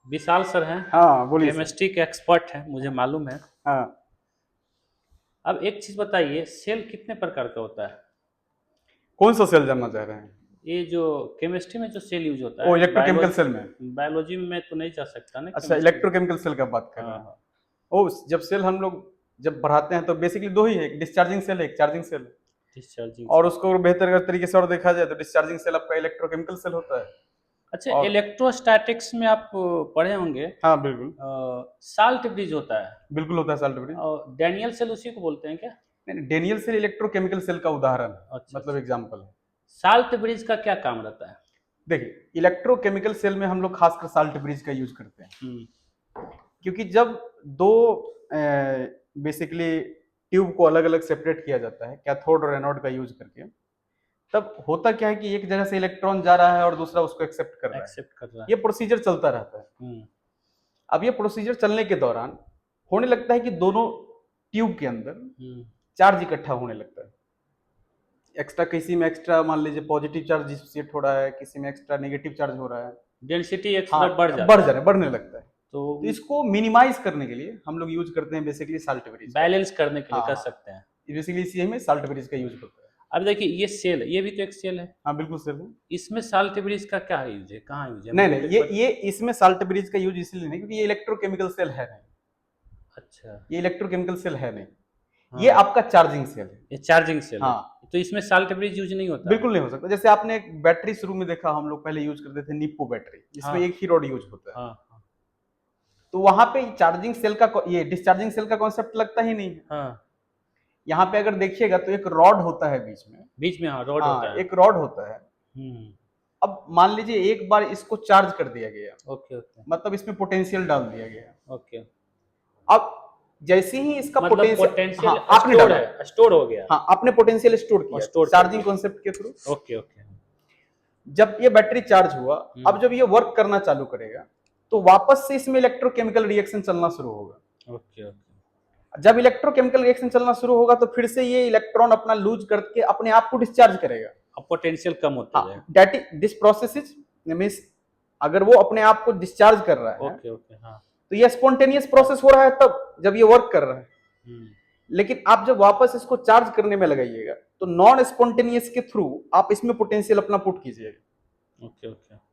विशाल sir हैं। हाँ बोलिए सर। केमिस्ट्री के एक्सपर्ट हैं, मुझे मालूम है। हाँ, अब एक चीज बताइए, सेल कितने प्रकार का होता है? कौन सा सेल जानना चाह रहे हैं? ये जो केमिस्ट्री में जो सेल यूज होता ओ, है, इलेक्ट्रोकेमिकल सेल में। बायोलॉजी में तो नहीं जा सकता ना अच्छा, केमिस्ट्री। इलेक्ट्रोकेमिकल सेल का बात कर हाँ रहे हैं। हाँ। ओ, जब सेल हम लोग जब बढ़ाते हैं तो बेसिकली दो ही है, एक डिस्चार्जिंग सेल है, एक चार्जिंग सेल है। डिस्चार्जिंग और सेल। उसको बेहतर अगर तरीके से और देखा जाए तो डिस्चार्जिंग सेल आपका इलेक्ट्रोकेमिकल सेल होता है। अच्छा, और इलेक्ट्रोस्टैटिक्स में आप पढ़े होंगे, हाँ बिल्कुल, साल्ट ब्रिज होता है, बिल्कुल होता है साल्ट ब्रिज। और डैनियल सेल उसी को बोलते हैं क्या? नहीं, डेनियल सेल इलेक्ट्रोकेमिकल सेल का उदाहरण है, अच्छा मतलब अच्छा। एग्जाम्पल है। साल्ट ब्रिज का क्या काम रहता है? देखिए, इलेक्ट्रोकेमिकल सेल में हम लोग खासकर साल्ट ब्रिज का यूज करते हैं, हम्म। क्योंकि जब दो बेसिकली ट्यूब को अलग अलग सेपरेट किया जाता है कैथोड और एनोड का यूज करके, तब होता क्या है कि एक जगह से इलेक्ट्रॉन जा रहा है और दूसरा उसको एक्सेप्ट कर रहा है। एक्सेप्ट कर रहा ये है। प्रोसीजर चलता रहता है। हम्म। अब ये प्रोसीजर चलने के दौरान होने लगता है कि दोनों ट्यूब के अंदर हम्म। चार्ज इकट्ठा होने लगता है। एक्स्ट्रा, किसी में एक्स्ट्रा मान लीजिए पॉजिटिव चार्ज डिसिपेट हो रहा है, किसी में एक्स्ट्रा नेगेटिव चार्ज हो रहा है। डेंसिटी एक हाँ, तरफ बढ़ बढ़ जाता जा है। रहा है, बढ़ने लगता है। तो तो इसको मिनिमाइज करने के लिए हम लोग यूज करते हैं बेसिकली साल्ट ब्रिज का। बैलेंस करने के लिए हाँ कर हाँ, सकते हैं। बेसिकली इसी में साल्ट ब्रिज का यूज होता है। अब देखिए, ये सेल, ये भी तो एक सेल है। हाँ बिल्कुल सर। इसमें साल्ट ब्रिज का क्या यूज है, कहाँ यूज है, नहीं हमको नहीं, तो ये इसमें साल्ट ब्रिज का यूज इसलिए नहीं क्योंकि ये इलेक्ट्रोकेमिकल सेल है नहीं। अच्छा। ये इलेक्ट्रोकेमिकल सेल है नहीं, ये हाँ, आपका चार्जिंग सेल है। ये चार्जिंग सेल है। हाँ, तो इसमें साल्ट ब्रिज यूज नहीं होता है? बिल्कुल नहीं हो सकता। जैसे आपने एक बैटरी शुरू में देखा, हम लोग पहले यूज करते थे निप्पो बैटरी, जिसमें हाँ एक ही रॉड यूज होता है। हाँ हाँ। तो वहां पे चार्जिंग सेल का ये डिस्चार्जिंग सेल का कॉन्सेप्ट लगता ही नहीं है। हाँ, यहाँ पे अगर देखिएगा तो एक रॉड होता है बीच में। बीच में हाँ रॉड हाँ, होता है। एक रॉड होता है। हम्म। अब मान लीजिए एक बार इसको चार्ज कर दिया गया, ओके ओके। मतलब इसमें पोटेंशियल डाल दिया गया। ओके। अब जैसे ही इसका मतलब पोटेंशियल, पोटेंशियल हाँ आपने स्टोर डाला, है, स्टोर हो गया। हाँ आपने पोटेंशियल स्टोर और किया स्टोर कर चार्जिंग दिया। कॉन्सेप्ट के थ्रू। Okay okay. जब ये बैटरी चार्ज हुआ, हम्म। अब जब ये वर्क करना चालू करेगा तो वापस से इसमें इलेक्ट्रोकेमिकल रिएक्शन चलना शुरू होगा। Okay okay. जब इलेक्ट्रोकेमिकल रिएक्शन चलना शुरू होगा तो फिर से ये इलेक्ट्रॉन अपना लूज करके अपने आप को डिस्चार्ज करेगा। अब पोटेंशियल कम होता हाँ, जाएगा। That this process is means, अगर वो अपने आप को डिस्चार्ज कर रहा है ओके ओके। हाँ। तो ये स्पॉन्टेनियस प्रोसेस हो रहा है तब जब ये वर्क कर रहा है। हम्म। लेकिन आप जब वापस इसको चार्ज करने में लगाइएगा तो नॉन स्पॉन्टेनियस के थ्रू आप इसमें पोटेंशियल अपना पुट कीजिएगा। Okay okay.